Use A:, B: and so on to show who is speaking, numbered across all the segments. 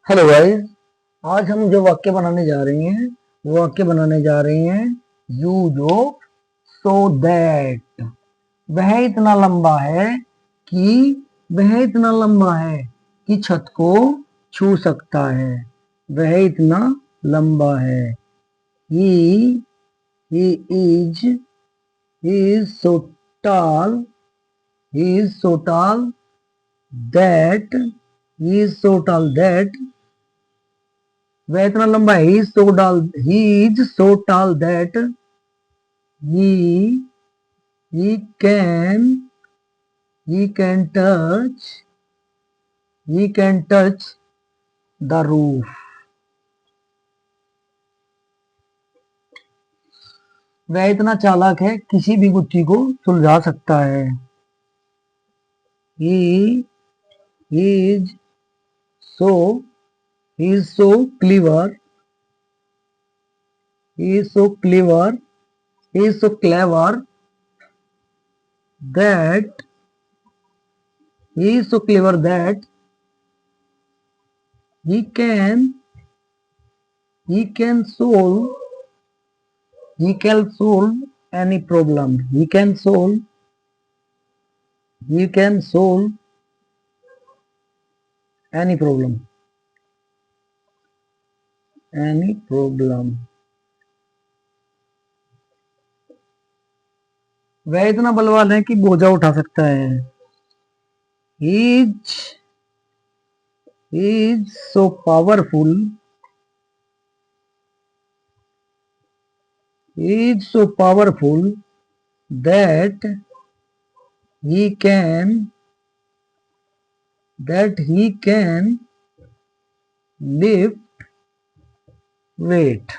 A: Hello guys. आज हम जो वाक्य बनाने जा रहे हैं वो वाक्य बनाने जा रहे हैं यू जो सो दैट। वह इतना लंबा है कि वह इतना लंबा है कि छत को छू सकता है। वह इतना लंबा है। He he is he is so tall he is so tall that he is so tall that वह इतना लंबा है। He is so tall that he he can he can touch he can touch the roof. वह इतना चालाक है किसी भी गुत्थी को सुलझा सकता है। He is so he is so clever he is so clever he is so clever that he is so clever that he can he can solve he can solve any problem he can solve any problem. वह इतना बलवान है कि बोझा उठा सकता है। he is he is so powerful he is so powerful that he can lift weight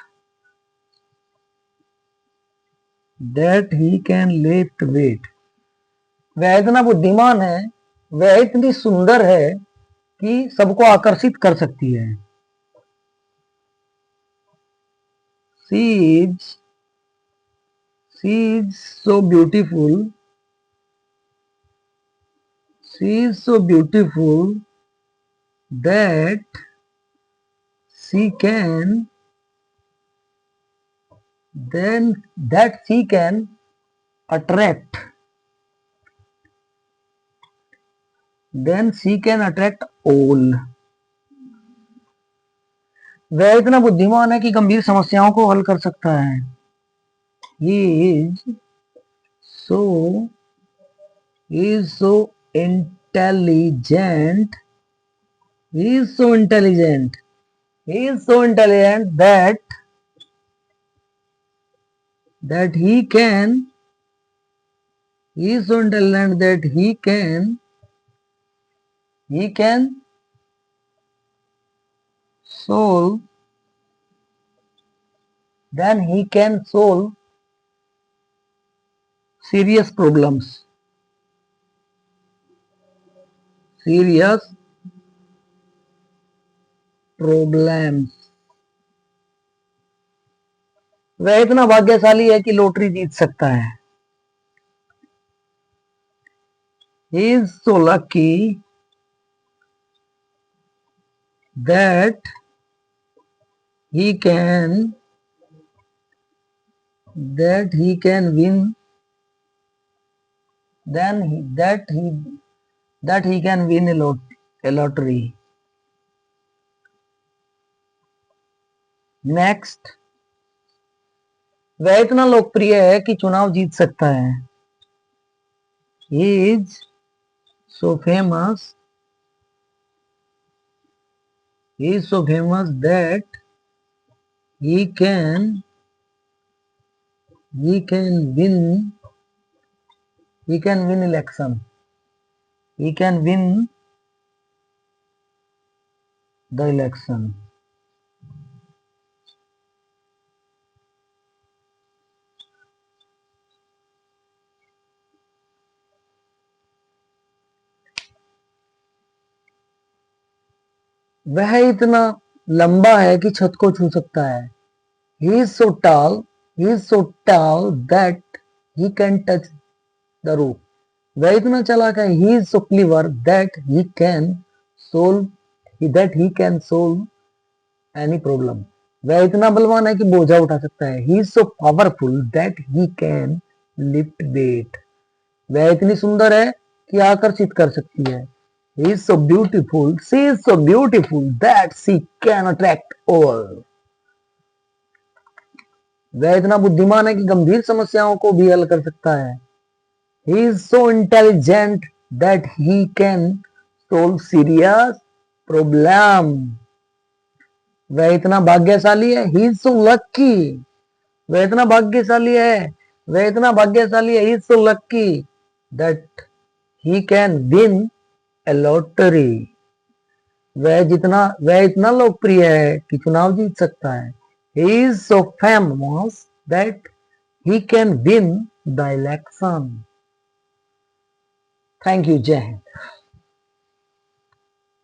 A: वह इतना बुद्धिमान है, वह इतनी सुंदर है कि सबको आकर्षित कर सकती है। She is so beautiful that she can attract all. वह इतना बुद्धिमान है कि गंभीर समस्याओं को हल कर सकता है। he is so intelligent that he can he is so intelligent that he can solve serious problems वह इतना भाग्यशाली है कि लॉटरी जीत सकता है। he is so lucky that he can win a lottery. Next, वह इतना लोकप्रिय है कि चुनाव जीत सकता है। he is so famous that he can win election he can win the election. वह इतना लंबा है कि छत को छू सकता है। he is so tall that he can touch the roof. वह इतना चालाक है। he is so clever that he can solve that he can solve any problem. वह इतना बलवान है कि बोझा उठा सकता है. He is so powerful that he can lift weight. वह इतनी सुंदर है कि आकर्षित कर सकती है. He is so beautiful, she is so beautiful that she can attract all. वह इतना बुद्धिमान है कि गंभीर समस्याओं को भी हल कर सकता है. He is so intelligent that he can solve serious problem. वह इतना भाग्यशाली है. He is so lucky. वह इतना भाग्यशाली है. वह इतना भाग्यशाली है. He is so lucky that he can win a lottery. वह इतना लोकप्रिय है कि चुनाव जीत सकता है. He is so famous that he can win the election. Thank you, Jay Hind.